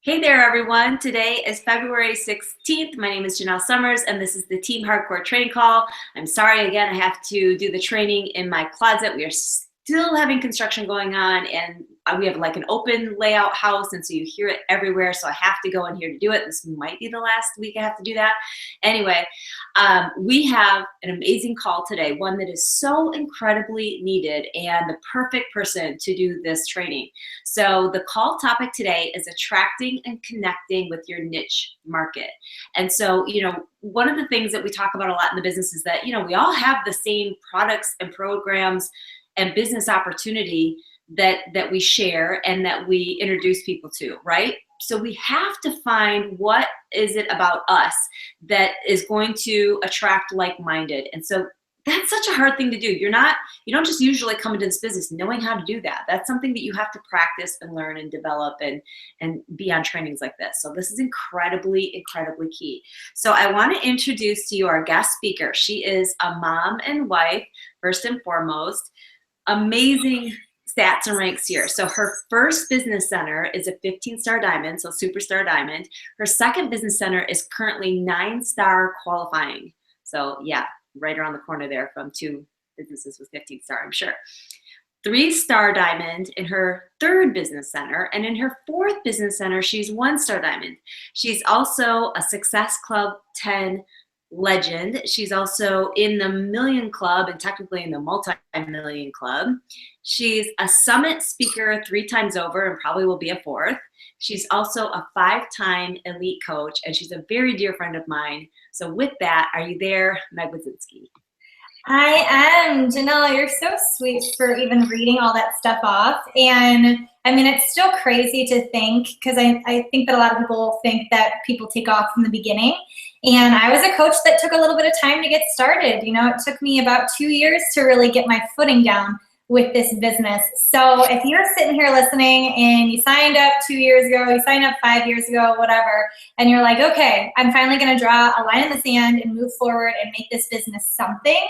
Hey there, everyone. Today is February 16th. My name is Janelle Summers, and this is the Team Hardcore training call. I'm sorry, again, I have to do the training in my closet. We are still having construction going on, and we have like an open layout house, and so you hear it everywhere, so I have to go in here to do it. This might be the last week I have to do that. Anyway, we have an amazing call today, one that is so incredibly needed and the perfect person to do this training. So the call topic today is attracting and connecting with your niche market. And so, one of the things that we talk about a lot in the business is that, we all have the same products and programs and business opportunity that we share and that we introduce people to, right? So we have to find what is it about us that is going to attract like-minded. And so that's such a hard thing to do. You don't just usually come into this business knowing how to do that. That's something that you have to practice and learn and develop and be on trainings like this. So this is incredibly, incredibly key. So I want to introduce to you our guest speaker. She is a mom and wife, first and foremost. Amazing stats and ranks here. So her first business center is a 15-star diamond, so superstar diamond. Her second business center is currently 9-star qualifying. So yeah, right around the corner there from 2 businesses with 15-star, I'm sure. 3-star diamond in her third business center, and in her fourth business center, she's 1-star diamond. She's also a Success Club 10 legend. She's also in the Million Club and technically in the Multi-Million Club. She's a summit speaker 3 times over and probably will be a 4th. She's also a 5-time elite coach, and she's a very dear friend of mine. So with that, are you there, Meg Wazinski? I am. Janelle, you're so sweet for even reading all that stuff off. And I mean, it's still crazy to think, because I think that a lot of people think that people take off from the beginning. And I was a coach that took a little bit of time to get started. It took me about 2 years to really get my footing down with this business. So if you're sitting here listening and you signed up 2 years ago, you signed up 5 years ago, whatever, and you're like, okay, I'm finally gonna draw a line in the sand and move forward and make this business something,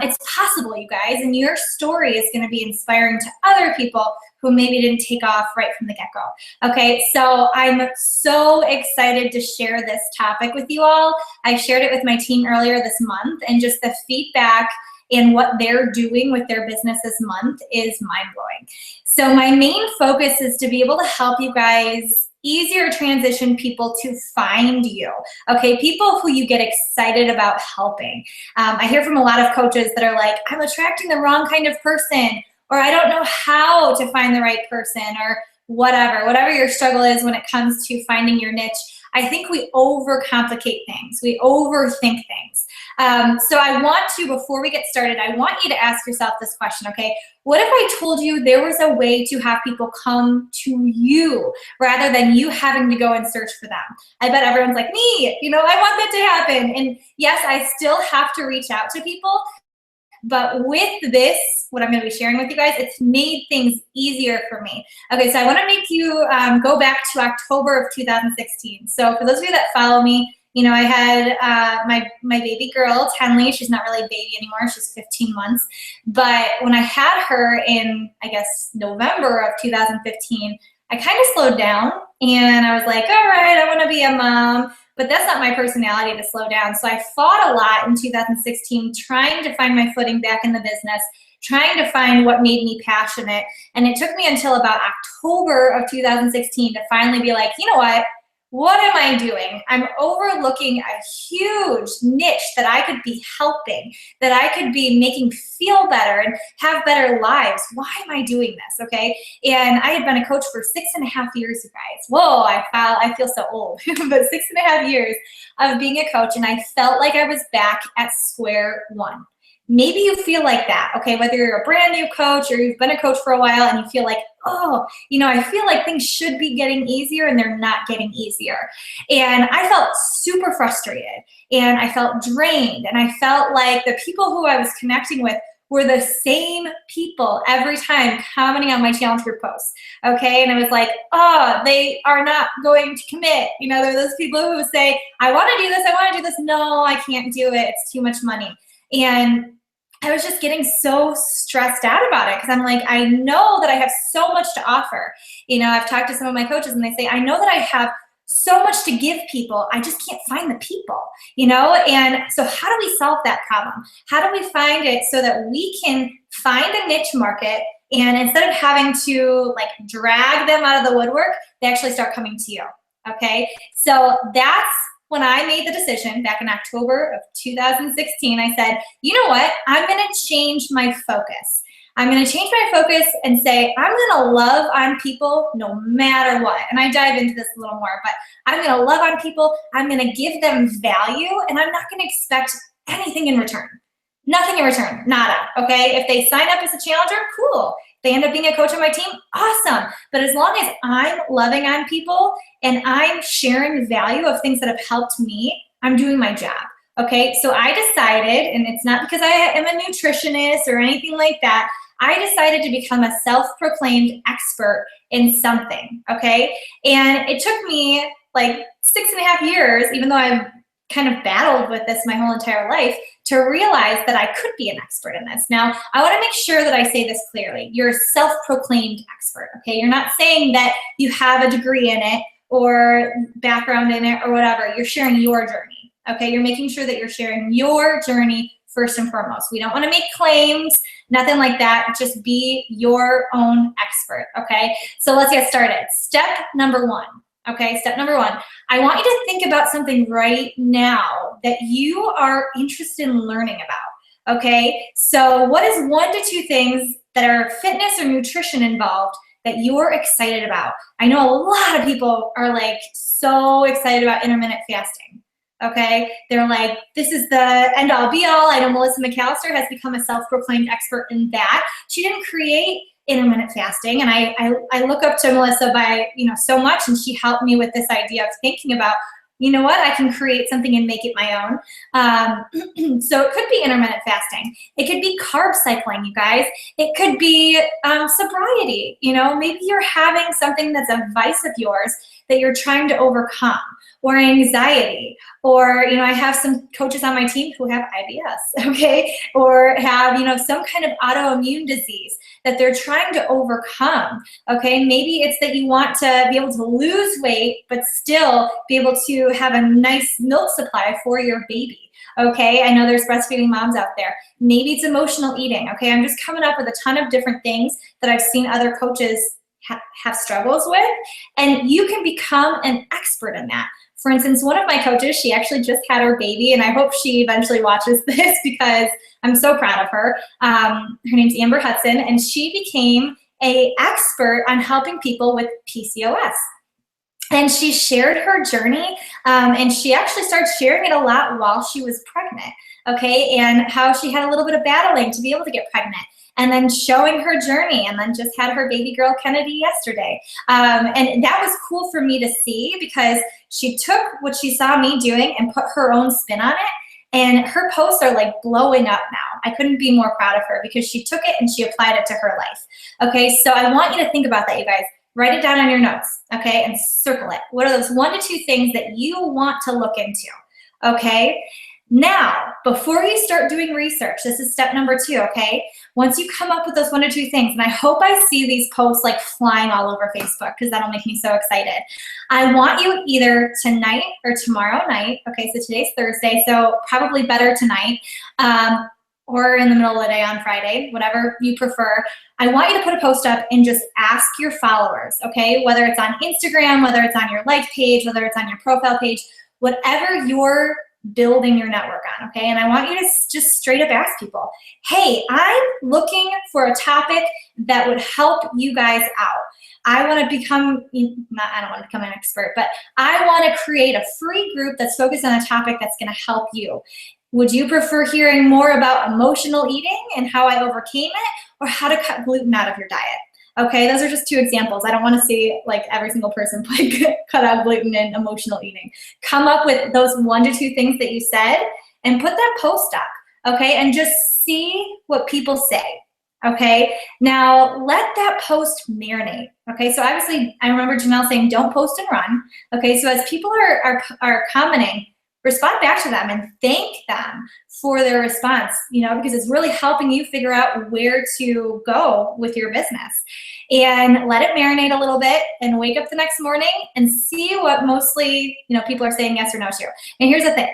it's possible, you guys, and your story is gonna be inspiring to other people who maybe didn't take off right from the get-go. Okay, so I'm so excited to share this topic with you all. I shared it with my team earlier this month, and just the feedback and what they're doing with their business this month is mind-blowing. So my main focus is to be able to help you guys easier transition people to find you, okay? People who you get excited about helping. I hear from a lot of coaches that are like, I'm attracting the wrong kind of person, or I don't know how to find the right person, or whatever your struggle is when it comes to finding your niche. I think we overcomplicate things. We overthink things. So I want to, before we get started, I want you to ask yourself this question, okay? What if I told you there was a way to have people come to you rather than you having to go and search for them? I bet everyone's like, me, I want that to happen. And yes, I still have to reach out to people. But with this, what I'm going to be sharing with you guys, it's made things easier for me. Okay, so I want to make you go back to October of 2016. So for those of you that follow me, I had my baby girl, Tenley. She's not really a baby anymore. She's 15 months. But when I had her in, I guess, November of 2015, I kind of slowed down. And I was like, all right, I want to be a mom. But that's not my personality to slow down. So I fought a lot in 2016, trying to find my footing back in the business, trying to find what made me passionate. And it took me until about October of 2016 to finally be like, you know what am I doing? I'm overlooking a huge niche that I could be helping, that I could be making feel better and have better lives. Why am I doing this, okay? And I had been a coach for 6.5 years, you guys. Whoa, I feel so old, but 6.5 years of being a coach, and I felt like I was back at square one. Maybe you feel like that, okay? Whether you're a brand new coach or you've been a coach for a while and you feel like, oh, I feel like things should be getting easier and they're not getting easier. And I felt super frustrated and I felt drained, and I felt like the people who I was connecting with were the same people every time commenting on my challenge group posts, okay? And I was like, oh, they are not going to commit. They're those people who say, I wanna do this, I wanna do this. No, I can't do it, it's too much money. And I was just getting so stressed out about it because I'm like, I know that I have so much to offer. You know, I've talked to some of my coaches and they say, I know that I have so much to give people. I just can't find the people, you know? And so how do we solve that problem? How do we find it so that we can find a niche market, and instead of having to like drag them out of the woodwork, they actually start coming to you, okay? So that's when I made the decision back in October of 2016. I said, you know what? I'm gonna change my focus. I'm gonna change my focus and say, I'm gonna love on people no matter what. And I dive into this a little more, but I'm gonna love on people, I'm gonna give them value, and I'm not gonna expect anything in return. Nothing in return, nada, okay? If they sign up as a challenger, cool. If they end up being a coach on my team, awesome. But as long as I'm loving on people and I'm sharing value of things that have helped me, I'm doing my job, okay? So I decided, and it's not because I am a nutritionist or anything like that, I decided to become a self-proclaimed expert in something, okay? And it took me like 6.5 years, even though I've kind of battled with this my whole entire life, to realize that I could be an expert in this. Now, I want to make sure that I say this clearly. You're a self-proclaimed expert, okay? You're not saying that you have a degree in it or background in it or whatever. You're sharing your journey, okay? You're making sure that you're sharing your journey first and foremost. We don't want to make claims, nothing like that. Just be your own expert, okay? So let's get started. Step number one. Okay, step number one, I want you to think about something right now that you are interested in learning about, okay? So what is 1 to 2 things that are fitness or nutrition involved that you're excited about? I know a lot of people are like so excited about intermittent fasting, okay? They're like, this is the end all be all. I know Melissa McAllister has become a self-proclaimed expert in that. She didn't create intermittent fasting, and I look up to Melissa by, you know, so much, and she helped me with this idea of thinking about, you know what, I can create something and make it my own. So it could be intermittent fasting. It could be carb cycling, you guys. It could be sobriety. You know, maybe you're having something that's a vice of yours that you're trying to overcome, or anxiety, or, you know, I have some coaches on my team who have IBS, okay, or have, you know, some kind of autoimmune disease that they're trying to overcome, okay? Maybe it's that you want to be able to lose weight, but still be able to have a nice milk supply for your baby, okay? I know there's breastfeeding moms out there. Maybe it's emotional eating, okay? I'm just coming up with a ton of different things that I've seen other coaches have struggles with, and you can become an expert in that. For instance, one of my coaches, she actually just had her baby, and I hope she eventually watches this because I'm so proud of her. Her name's Amber Hudson, and she became an expert on helping people with PCOS. And she shared her journey, and she actually started sharing it a lot while she was pregnant, okay, and how she had a little bit of battling to be able to get pregnant, and then showing her journey, and then just had her baby girl Kennedy yesterday. And that was cool for me to see because she took what she saw me doing and put her own spin on it. And her posts are like blowing up now. I couldn't be more proud of her because she took it and she applied it to her life. Okay, so I want you to think about that, you guys. Write it down on your notes, okay, and circle it. What are those 1 to 2 things that you want to look into, okay? Now, before you start doing research, this is step number 2, okay? Once you come up with those 1 to 2 things, and I hope I see these posts like flying all over Facebook because that'll make me so excited. I want you either tonight or tomorrow night, okay, so today's Thursday, so probably better tonight, or in the middle of the day on Friday, whatever you prefer. I want you to put a post up and just ask your followers, okay? Whether it's on Instagram, whether it's on your like page, whether it's on your profile page, whatever you're building your network on, okay? And I want you to just straight up ask people, hey, I'm looking for a topic that would help you guys out. I want to become, I don't want to become an expert, but I want to create a free group that's focused on a topic that's going to help you. Would you prefer hearing more about emotional eating and how I overcame it, or how to cut gluten out of your diet? Okay, those are just 2 examples. I don't want to see like every single person cut out gluten and emotional eating. Come up with those 1 to 2 things that you said and put that post up, okay? And just see what people say, okay? Now, let that post marinate, okay? So obviously, I remember Janelle saying, don't post and run, okay? So as people are commenting, respond back to them and thank them for their response, because it's really helping you figure out where to go with your business. And let it marinate a little bit and wake up the next morning and see what mostly, people are saying yes or no to. And here's the thing.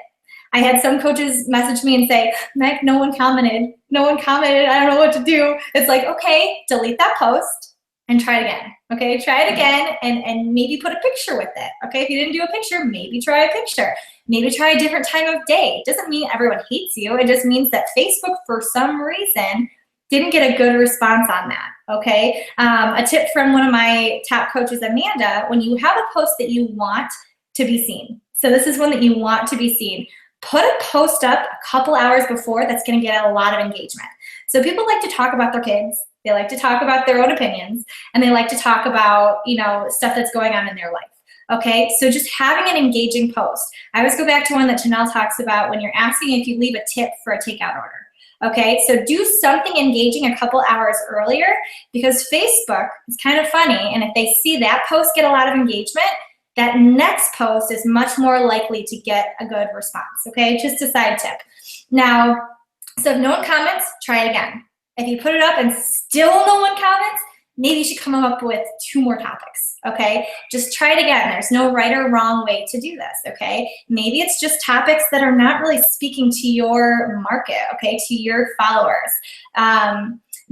I had some coaches message me and say, Meg, no one commented. No one commented. I don't know what to do. It's like, okay, delete that post and try it again. Okay, try it again and maybe put a picture with it. Okay, if you didn't do a picture, maybe try a picture. Maybe try a different time of day. It doesn't mean everyone hates you. It just means that Facebook, for some reason, didn't get a good response on that, okay? A tip from one of my top coaches, Amanda, when you have a post that you want to be seen, so this is one that you want to be seen, put a post up a couple hours before that's gonna get a lot of engagement. So people like to talk about their kids, they like to talk about their own opinions, and they like to talk about, stuff that's going on in their life. Okay, so just having an engaging post. I always go back to one that Janelle talks about when you're asking if you leave a tip for a takeout order. Okay, so do something engaging a couple hours earlier, because Facebook is kind of funny, and if they see that post get a lot of engagement, that next post is much more likely to get a good response. Okay, just a side tip. Now, so if no one comments, try it again. If you put it up and still no one comments, maybe you should come up with 2 more topics, okay? Just try it again. There's no right or wrong way to do this, okay? Maybe it's just topics that are not really speaking to your market, okay, to your followers.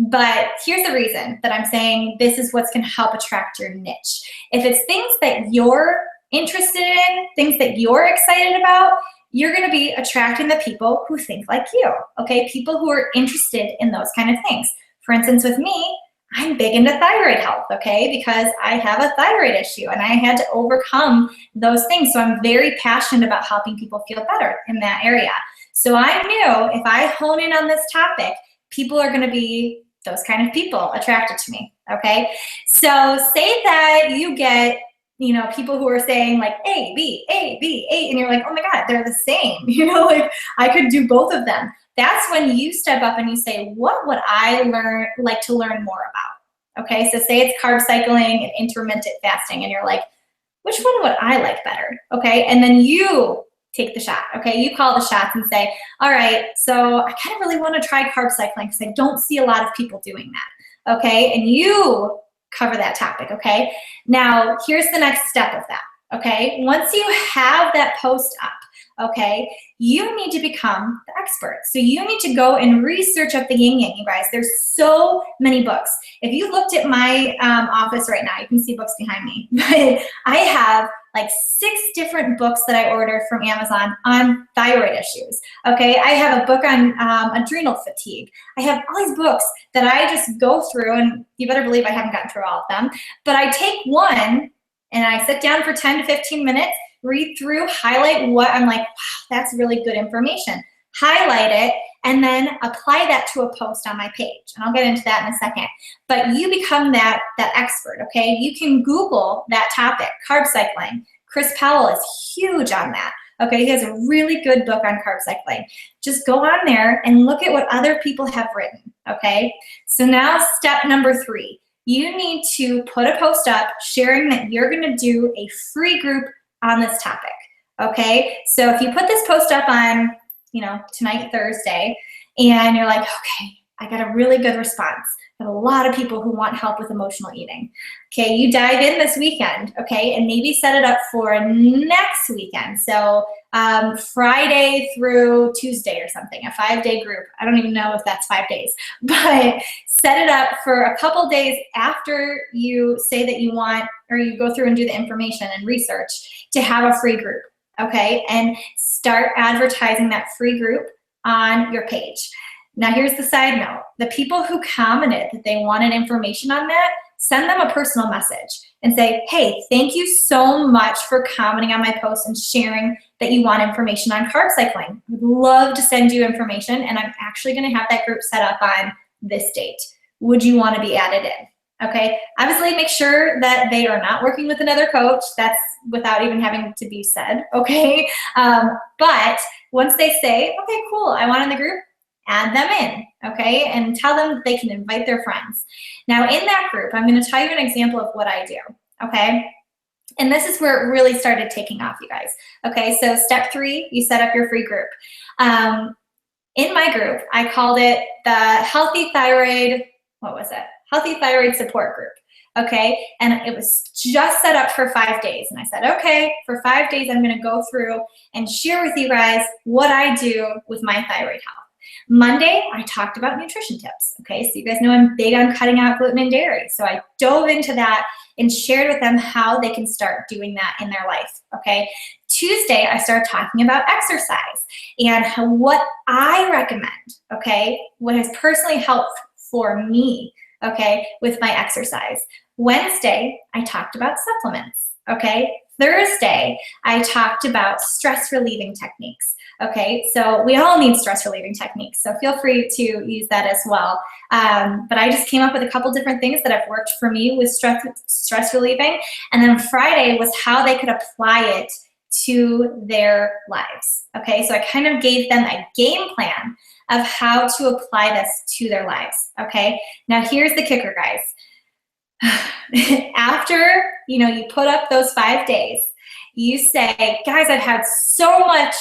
But here's the reason that I'm saying this is what's gonna help attract your niche. If it's things that you're interested in, things that you're excited about, you're gonna be attracting the people who think like you, okay? People who are interested in those kind of things. For instance, with me, I'm big into thyroid health, okay? Because I have a thyroid issue and I had to overcome those things. So I'm very passionate about helping people feel better in that area. So I knew if I hone in on this topic, people are gonna be those kind of people attracted to me, okay? So say that you get, people who are saying like A, B, A, B, A, and you're like, oh my God, they're the same. Like I could do both of them. That's when you step up and you say, what would I like to learn more about? Okay, so say it's carb cycling and intermittent fasting, and you're like, which one would I like better? Okay, and then you take the shot, okay? You call the shots and say, all right, so I kind of really want to try carb cycling because I don't see a lot of people doing that, okay? And you cover that topic, okay? Now, here's the next step of that, okay? Once you have that post up, okay, you need to become the expert. So you need to go and research up the yin yang, you guys. There's so many books. If you looked at my office right now, you can see books behind me. But I have like 6 different books that I ordered from Amazon on thyroid issues. Okay, I have a book on adrenal fatigue. I have all these books that I just go through, and you better believe I haven't gotten through all of them. But I take one and I sit down for 10 to 15 minutes, read through, highlight what I'm like, wow, that's really good information. Highlight it, and then apply that to a post on my page. And I'll get into that in a second. But you become that expert, okay? You can Google that topic, carb cycling. Chris Powell is huge on that, okay? He has a really good book on carb cycling. Just go on there and look at what other people have written, okay? So now step number 3. You need to put a post up sharing that you're gonna do a free group on this topic, okay? So if you put this post up on, tonight, Thursday, and you're like, okay, I got a really good response. I have a lot of people who want help with emotional eating. Okay, you dive in this weekend, okay, and maybe set it up for next weekend. So Friday through Tuesday or something, a 5-day group. I don't even know if that's 5 days, but set it up for a couple days after you say that you want, or you go through and do the information and research to have a free group, okay? And start advertising that free group on your page. Now here's the side note. The people who commented that they wanted information on that, send them a personal message and say, hey, thank you so much for commenting on my post and sharing that you want information on carb cycling. I would love to send you information, and I'm actually gonna have that group set up on this date. Would you wanna be added in? Okay, obviously make sure that they are not working with another coach. That's without even having to be said, okay? But once they say, okay, cool, I want in the group, add them in, okay? And tell them that they can invite their friends. Now in that group, I'm gonna tell you an example of what I do, okay? And this is where it really started taking off, you guys. Okay, so step 3, you set up your free group. In my group, I called it the Healthy Thyroid, what was it? Healthy Thyroid Support Group. Okay, and it was just set up for 5 days. And I said, okay, for 5 days, I'm gonna go through and share with you guys what I do with my thyroid health. Monday, I talked about nutrition tips. Okay, so you guys know I'm big on cutting out gluten and dairy. So I dove into that and shared with them how they can start doing that in their life. Okay, Tuesday, I started talking about exercise and what I recommend, okay, what has personally helped for me, okay, with my exercise. Wednesday, I talked about supplements, okay. Thursday, I talked about stress relieving techniques. Okay, so we all need stress relieving techniques, so feel free to use that as well. But I just came up with a couple different things that have worked for me with stress relieving. And then Friday was how they could apply it to their lives. Okay, so I kind of gave them a game plan of how to apply this to their lives. Okay, now here's the kicker, guys. After you put up those 5 days, you say, guys, I've had so much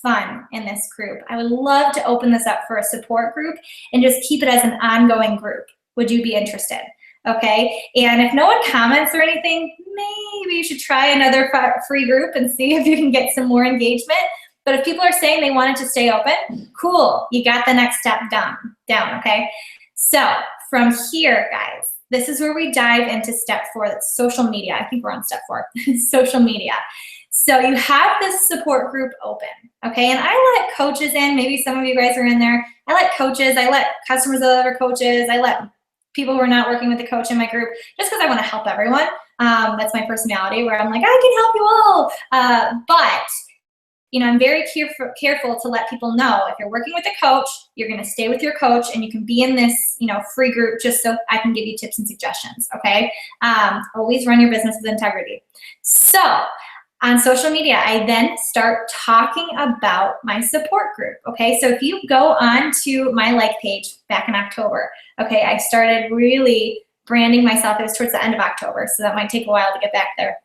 fun in this group. I would love to open this up for a support group and just keep it as an ongoing group. Would you be interested? Okay, and if no one comments or anything, maybe you should try another free group and see if you can get some more engagement. But if people are saying they want it to stay open, cool, you got the next step down, okay? So from here, guys, this is where we dive into step 4, that's social media. I think we're on step 4, social media. So you have this support group open, okay? And I let coaches in, maybe some of you guys are in there. I let coaches, I let customers of other coaches, I let people who are not working with the coach in my group, just because I want to help everyone. That's my personality, where I'm like, I can help you all. But I'm very careful to let people know if you're working with a coach, you're going to stay with your coach, and you can be in this free group just so I can give you tips and suggestions. Okay, always run your business with integrity. So on social media, I then start talking about my support group. Okay, so if you go on to my like page back in October, okay, I started really branding myself. It was towards the end of October, so that might take a while to get back there.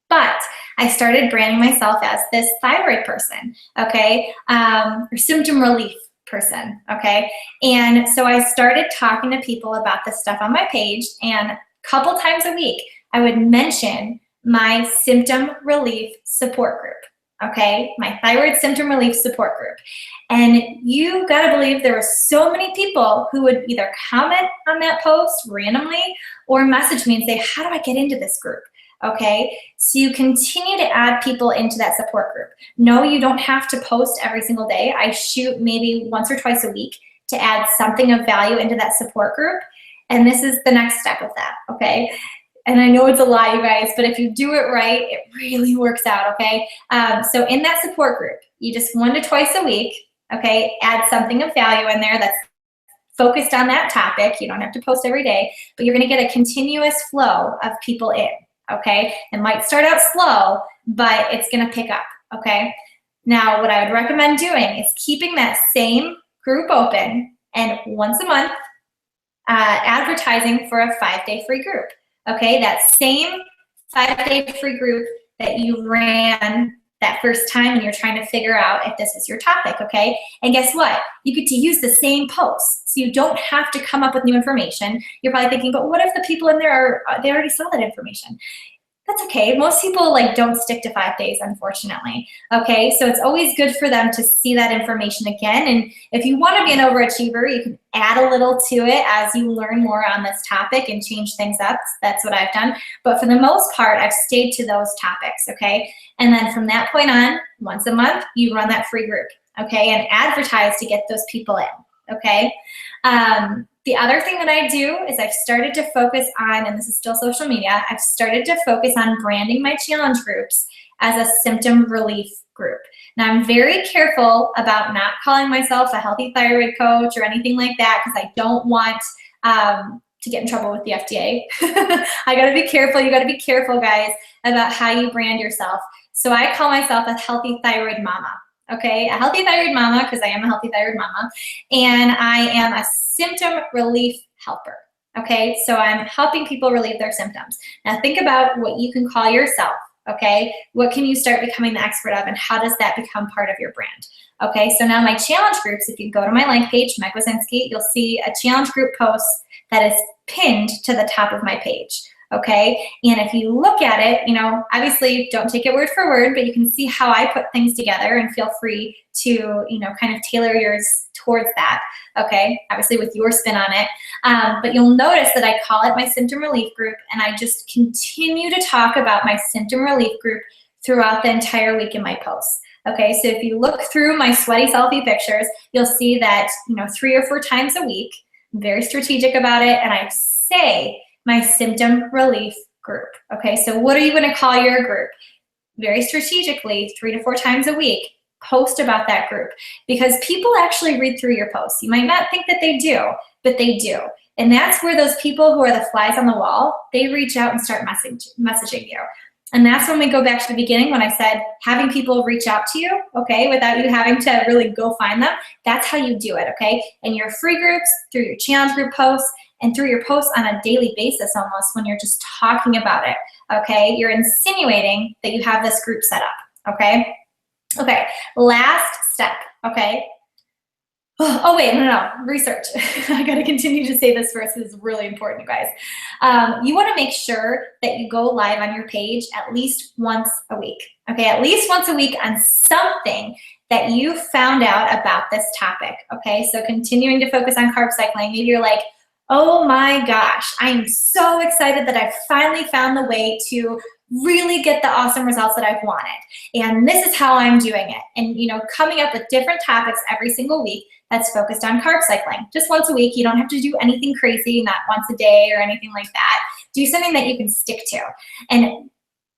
But I started branding myself as this thyroid person, okay, or symptom relief person, okay? And so I started talking to people about this stuff on my page, and a couple times a week, I would mention my symptom relief support group, okay? My thyroid symptom relief support group. And you gotta believe there were so many people who would either comment on that post randomly or message me and say, how do I get into this group? Okay, so you continue to add people into that support group. No, you don't have to post every single day. I shoot maybe once or twice a week to add something of value into that support group. And this is the next step of that, okay? And I know it's a lot, you guys, but if you do it right, it really works out, okay? So in that support group, you just 1 to twice a week, okay, add something of value in there that's focused on that topic. You don't have to post every day, but you're gonna get a continuous flow of people in. Okay, it might start out slow, but it's gonna pick up, okay? Now, what I would recommend doing is keeping that same group open and once a month, advertising for a 5-day free group, okay? That same 5-day free group that you ran that first time when you're trying to figure out if this is your topic, okay? And guess what? You get to use the same posts, so you don't have to come up with new information. You're probably thinking, but what if the people in there they already saw that information? That's okay. Most people don't stick to 5 days, unfortunately. Okay, so it's always good for them to see that information again. And if you want to be an overachiever, you can add a little to it as you learn more on this topic and change things up. That's what I've done. But for the most part, I've stayed to those topics, okay? And then from that point on, once a month, you run that free group, okay? And advertise to get those people in, okay? The other thing that I do is I've started to focus on, and this is still social media, I've started to focus on branding my challenge groups as a symptom relief group. Now, I'm very careful about not calling myself a healthy thyroid coach or anything like that, because I don't want to get in trouble with the FDA. I gotta be careful. You gotta be careful, guys, about how you brand yourself. So I call myself a healthy thyroid mama. Okay, a healthy thyroid mama, because I am a healthy thyroid mama, and I am a symptom relief helper. Okay, so I'm helping people relieve their symptoms. Now think about what you can call yourself. Okay, what can you start becoming the expert of, and how does that become part of your brand? Okay, so now my challenge groups, if you go to my link page, Meg Wazinski, you'll see a challenge group post that is pinned to the top of my page. Okay, and if you look at it, you know, obviously don't take it word for word, but you can see how I put things together, and feel free to, you know, kind of tailor yours towards that. Okay, obviously with your spin on it. But you'll notice that I call it my symptom relief group, and I just continue to talk about my symptom relief group throughout the entire week in my posts. Okay, so if you look through my sweaty selfie pictures, you'll see that, you know, 3 or 4 times a week, I'm very strategic about it, and I say my symptom relief group. Okay, so what are you going to call your group? Very strategically, 3 to 4 times a week, post about that group, because people actually read through your posts. You might not think that they do, but they do. And that's where those people who are the flies on the wall, they reach out and start messaging you. And that's when we go back to the beginning when I said having people reach out to you, okay, without you having to really go find them. That's how you do it, okay? In your free groups, through your challenge group posts, and through your posts on a daily basis almost, when you're just talking about it, okay? You're insinuating that you have this group set up, okay? Okay, last step, okay? Oh wait, no, research. I gotta continue to say this first, this is really important, you guys. You wanna make sure that you go live on your page at least once a week, okay? At least once a week on something that you found out about this topic, okay? So continuing to focus on carb cycling, maybe you're like, oh my gosh, I am so excited that I finally found the way to really get the awesome results that I've wanted. And this is how I'm doing it. And, you know, coming up with different topics every single week that's focused on carb cycling. Just once a week. You don't have to do anything crazy, not once a day or anything like that. Do something that you can stick to. And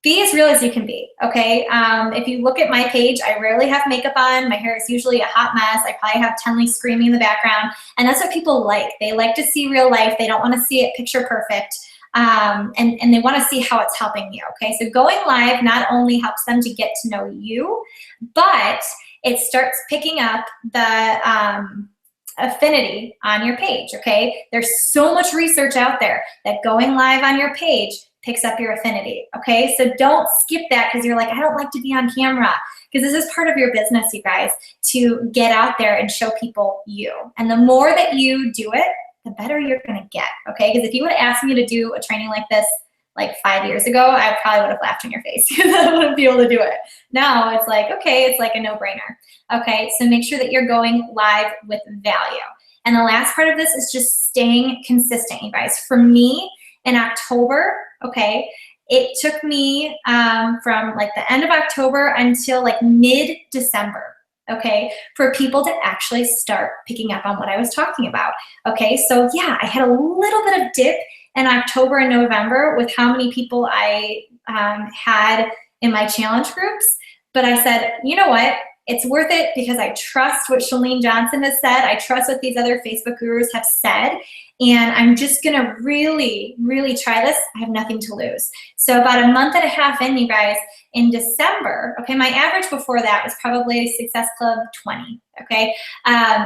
be as real as you can be, okay? If you look at my page, I rarely have makeup on. My hair is usually a hot mess. I probably have Tenley screaming in the background. And that's what people like. They like to see real life. They don't want to see it picture perfect. And they want to see how it's helping you, okay? So going live not only helps them to get to know you, but it starts picking up the affinity on your page, okay? There's so much research out there that going live on your page picks up your affinity, okay? So don't skip that because you're like, I don't like to be on camera, because this is part of your business, you guys, to get out there and show people you. And the more that you do it, the better you're gonna get, okay? Because if you would have asked me to do a training like this like 5 years ago, I probably would have laughed in your face because I wouldn't be able to do it. Now it's like, okay, it's like a no-brainer, okay? So make sure that you're going live with value. And the last part of this is just staying consistent, you guys. For me, in October, okay, it took me from like the end of October until like mid-December, okay, for people to actually start picking up on what I was talking about, okay? So yeah, I had a little bit of dip in October and November with how many people I had in my challenge groups, but I said, you know what? It's worth it because I trust what Chalene Johnson has said. I trust what these other Facebook gurus have said. And I'm just gonna really, really try this. I have nothing to lose. So about a month and a half in, you guys, in December, okay, my average before that was probably Success Club 20, okay?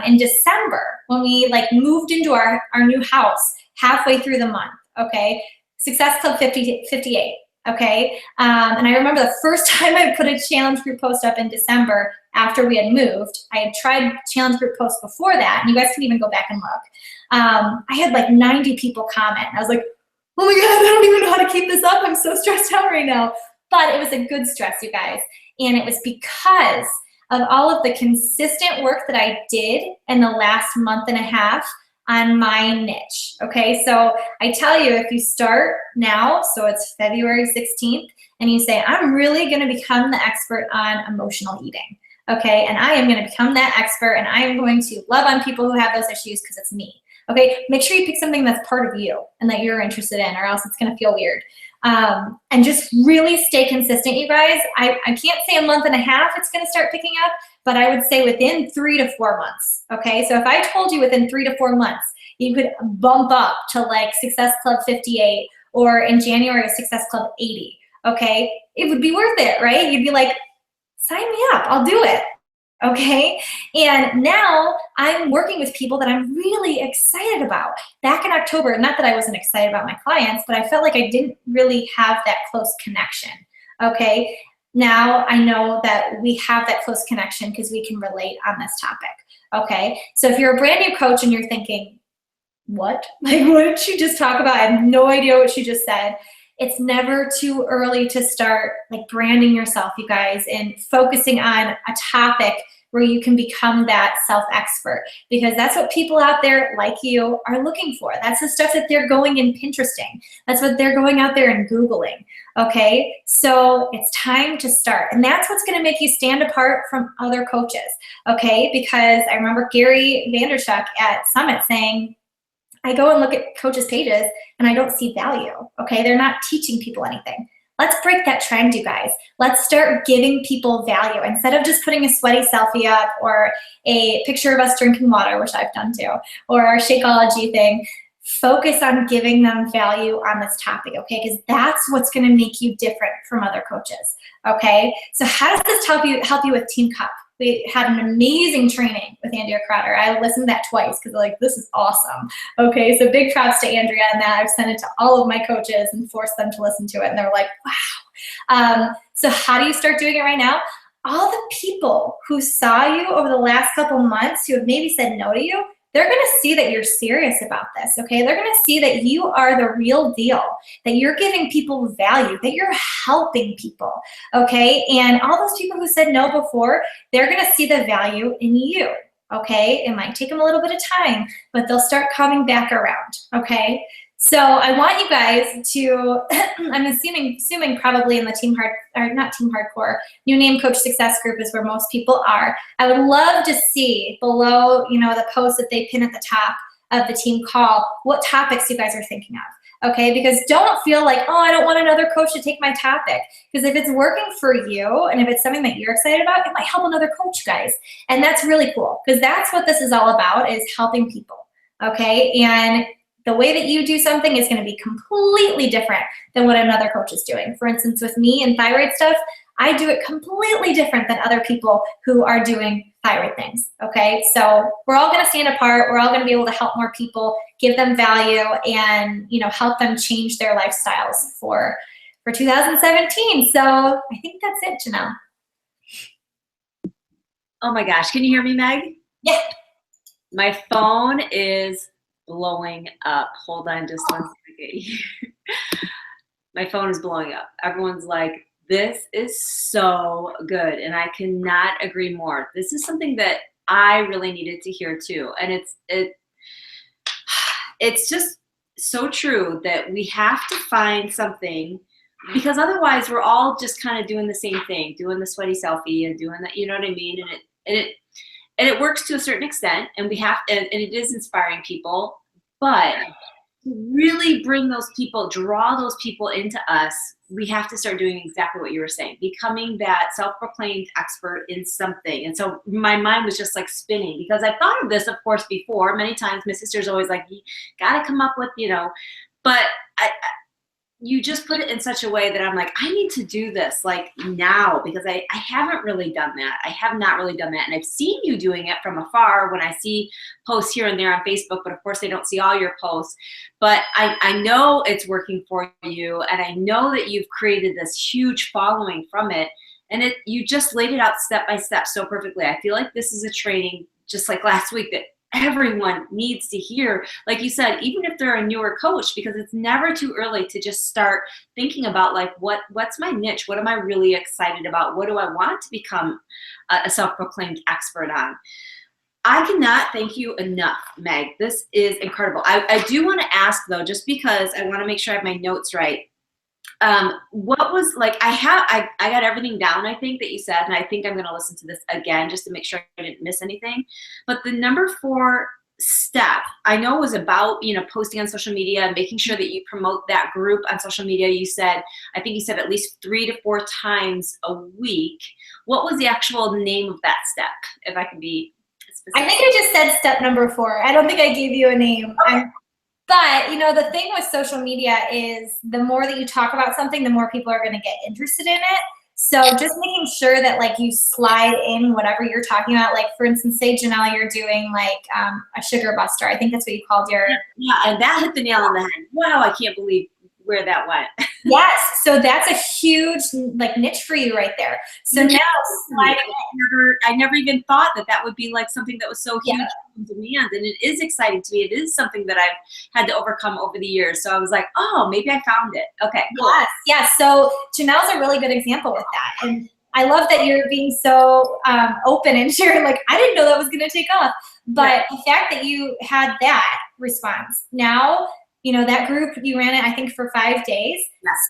In December, when we like moved into our new house halfway through the month, okay, Success Club 58. Okay, and I remember the first time I put a challenge group post up in December after we had moved. I had tried challenge group posts before that, and you guys can even go back and look. I had like 90 people comment. I was like, oh my God, I don't even know how to keep this up. I'm so stressed out right now. But it was a good stress, you guys. And it was because of all of the consistent work that I did in the last month and a half on my niche, okay? So I tell you, if you start now, so it's February 16th, and you say, I'm really gonna become the expert on emotional eating, okay? And I am gonna become that expert, and I am going to love on people who have those issues because it's me, okay? Make sure you pick something that's part of you and that you're interested in, or else it's gonna feel weird. And just really stay consistent, you guys. I can't say a month and a half it's gonna start picking up, but I would say within 3 to 4 months, okay? So if I told you within 3 to 4 months, you could bump up to like Success Club 58 or in January Success Club 80, okay? It would be worth it, right? You'd be like, sign me up, I'll do it. okay? And now I'm working with people that I'm really excited about. Back in October, not that I wasn't excited about my clients, but I felt like I didn't really have that close connection, okay? Now I know that we have that close connection because we can relate on this topic, okay? So if you're a brand new coach and you're thinking, what? Like, what did she just talk about? I have no idea what she just said. It's never too early to start like branding yourself, you guys, and focusing on a topic where you can become that self-expert, because that's what people out there like you are looking for. That's the stuff that they're going and Pinteresting. That's what they're going out there and Googling, okay? So it's time to start. And that's what's gonna make you stand apart from other coaches, okay? Because I remember Gary Vaynerchuk at Summit saying, I go and look at coaches' pages and I don't see value, okay? They're not teaching people anything. Let's break that trend, you guys. Let's start giving people value. Instead of just putting a sweaty selfie up or a picture of us drinking water, which I've done too, or our Shakeology thing, focus on giving them value on this topic, okay? Because that's what's gonna make you different from other coaches, okay? So how does this help you with Team Cup? We had an amazing training with Andrea Crowder. I listened to that twice because like, this is awesome. Okay, so big props to Andrea on that. I've sent it to all of my coaches and forced them to listen to it, and they're like, wow. So how do you start doing it right now? All the people who saw you over the last couple months who have maybe said no to you, they're gonna see that you're serious about this, okay? They're gonna see that you are the real deal, that you're giving people value, that you're helping people, okay? And all those people who said no before, they're gonna see the value in you, okay? It might take them a little bit of time, but they'll start coming back around, okay? So I want you guys to, I'm assuming probably in the not Team Hardcore, New Name Coach Success Group is where most people are. I would love to see below, the post that they pin at the top of the team call, what topics you guys are thinking of, okay? Because don't feel like, oh, I don't want another coach to take my topic. Because if it's working for you and if it's something that you're excited about, it might help another coach, guys. And that's really cool, because that's what this is all about, is helping people, okay? And the way that you do something is going to be completely different than what another coach is doing. For instance, with me and thyroid stuff, I do it completely different than other people who are doing thyroid things, okay? So we're all going to stand apart. We're all going to be able to help more people, give them value, and help them change their lifestyles for 2017. So I think that's it, Janelle. Oh my gosh, can you hear me, Meg? Yeah. My phone is blowing up. Hold on just one second. My phone is blowing up. Everyone's like, this is so good. And I cannot agree more. This is something that I really needed to hear too. And it's just so true that we have to find something, because otherwise we're all just kind of doing the same thing, doing the sweaty selfie and doing that, you know what I mean? And it works to a certain extent, and we have, and it is inspiring people, but to really bring those people, draw those people into us, we have to start doing exactly what you were saying, becoming that self-proclaimed expert in something. And so my mind was just like spinning, because I've thought of this, of course, before. Many times my sister's always like, you gotta come up with, but you just put it in such a way that I'm like, I need to do this like now, because I haven't really done that. I have not really done that. And I've seen you doing it from afar when I see posts here and there on Facebook, but of course I don't see all your posts. But I know it's working for you, and I know that you've created this huge following from it. And you just laid it out step by step so perfectly. I feel like this is a training, just like last week, that everyone needs to hear. Like you said, even if they're a newer coach, because it's never too early to just start thinking about like, what's my niche? What am I really excited about? What do I want to become a self-proclaimed expert on? I cannot thank you enough, Meg. This is incredible. I do want to ask though, just because I want to make sure I have my notes right. What was like, I got everything down, I think, that you said, and I think I'm going to listen to this again just to make sure I didn't miss anything. But the number 4 step, I know, was about, posting on social media and making sure that you promote that group on social media. I think you said at least 3 to 4 times a week. What was the actual name of that step, if I can be specific? I think I just said step number 4. I don't think I gave you a name. Okay. But, the thing with social media is the more that you talk about something, the more people are going to get interested in it. So just making sure that like you slide in whatever you're talking about. Like for instance, say Janelle, you're doing like a sugar buster. I think that's what you called your. Yeah, and that hit the nail on the head. Wow, I can't believe where that went. Yes, so that's a huge like niche for you right there. So now sliding I never even thought that would be like something that was so huge in demand, and it is exciting to me. It is something that I've had to overcome over the years. So I was like, oh, maybe I found it. Okay, cool. Yes. So Janelle's a really good example with that, and I love that you're being so open and sharing. Like I didn't know that was going to take off, but the fact that you had that response now. You know, that group, you ran it, I think, for 5 days.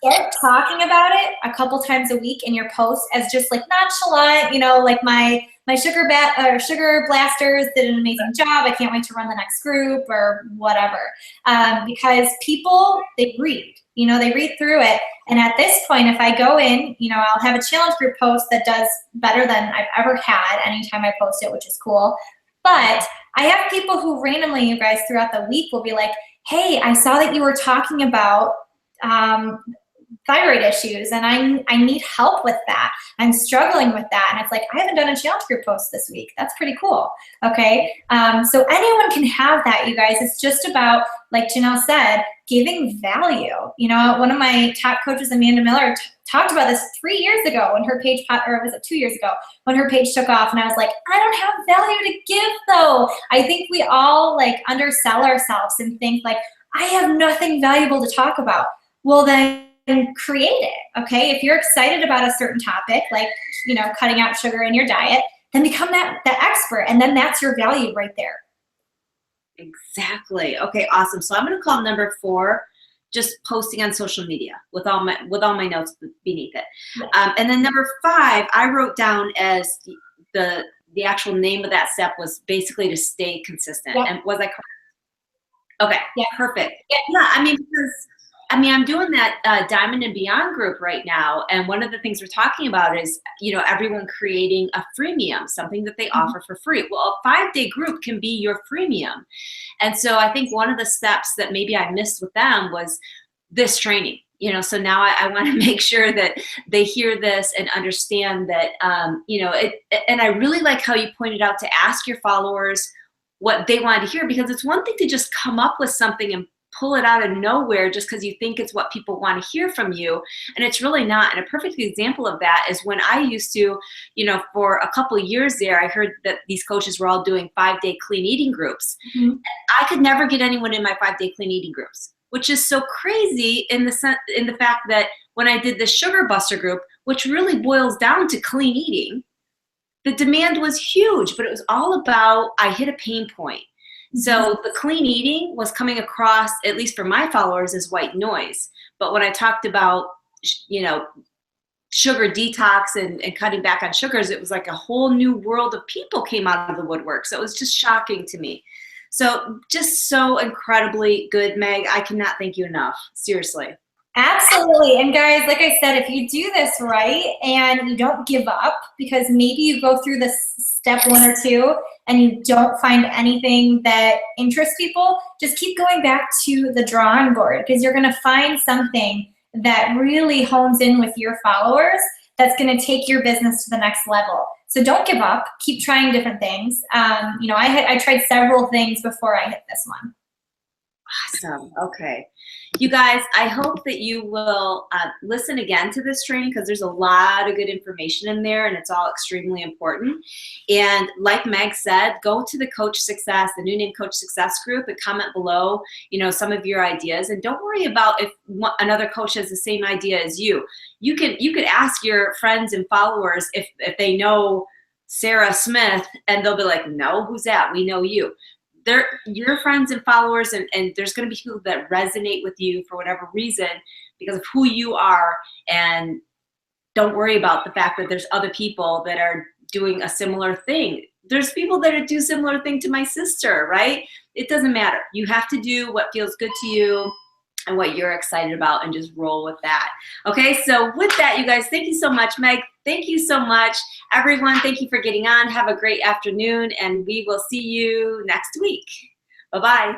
Start talking about it a couple times a week in your posts as just like nonchalant, you know, like my sugar blasters did an amazing job. I can't wait to run the next group or whatever. Because people, they read, you know, they read through it. And at this point, if I go in, you know, I'll have a challenge group post that does better than I've ever had anytime I post it, which is cool. But I have people who randomly, you guys, throughout the week will be like, hey, I saw that you were talking about thyroid issues and I need help with that. I'm struggling with that. And it's like, I haven't done a challenge group post this week. That's pretty cool. Okay. So anyone can have that, you guys. It's just about, like Janelle said, giving value. You know, one of my top coaches, Amanda Miller, talked about this 3 years ago when her page, or was it 2 years ago, when her page took off, and I was like, I don't have value to give though. I think we all like undersell ourselves and think like, I have nothing valuable to talk about. Well then create it, okay? If you're excited about a certain topic, like, you know, cutting out sugar in your diet, then become that expert, and then that's your value right there. Exactly. Okay, awesome. So I'm going to call number 4, just posting on social media with all my notes beneath it. And then number 5, I wrote down as the actual name of that step was basically to stay consistent. And was I correct? Okay, perfect. Yeah, I mean, because I'm doing that Diamond and Beyond group right now, and one of the things we're talking about is, you know, everyone creating a freemium, something that they offer for free. Well, a 5-day group can be your freemium. And so I think one of the steps that maybe I missed with them was this training. You know, so now I want to make sure that they hear this and understand that, you know, and I really like how you pointed out to ask your followers what they wanted to hear, because it's one thing to just come up with something and pull it out of nowhere just because you think it's what people want to hear from you, and it's really not. And a perfect example of that is when I used to, you know, for a couple of years there, I heard that these coaches were all doing 5-day clean eating groups. I could never get anyone in my 5-day clean eating groups, which is so crazy in the fact that when I did the Sugar Buster group, which really boils down to clean eating, the demand was huge, but it was all about, I hit a pain point. So the clean eating was coming across, at least for my followers, as white noise. But when I talked about, you know, sugar detox and cutting back on sugars, it was like a whole new world of people came out of the woodwork. So it was just shocking to me. So just so incredibly good, Meg. I cannot thank you enough. Seriously. Absolutely. And guys, like I said, if you do this right and you don't give up, because maybe you go through this step 1 or 2 and you don't find anything that interests people, just keep going back to the drawing board, because you're going to find something that really hones in with your followers that's going to take your business to the next level. So don't give up. Keep trying different things. You know, I tried several things before I hit this one. Awesome. Okay. You guys, I hope that you will listen again to this training, because there's a lot of good information in there and it's all extremely important. And like Meg said, go to the Coach Success, the New Name Coach Success group, and comment below, you know, some of your ideas. And don't worry about if another coach has the same idea as you. You could ask your friends and followers if they know Sarah Smith, and they'll be like, no, who's that? We know you. They're your friends and followers, and there's going to be people that resonate with you for whatever reason because of who you are. And don't worry about the fact that there's other people that are doing a similar thing. There's people that do similar thing to my sister, right? It doesn't matter. You have to do what feels good to you and what you're excited about, and just roll with that. Okay, so with that, you guys, thank you so much. Meg, thank you so much. Everyone, thank you for getting on. Have a great afternoon, and we will see you next week. Bye-bye.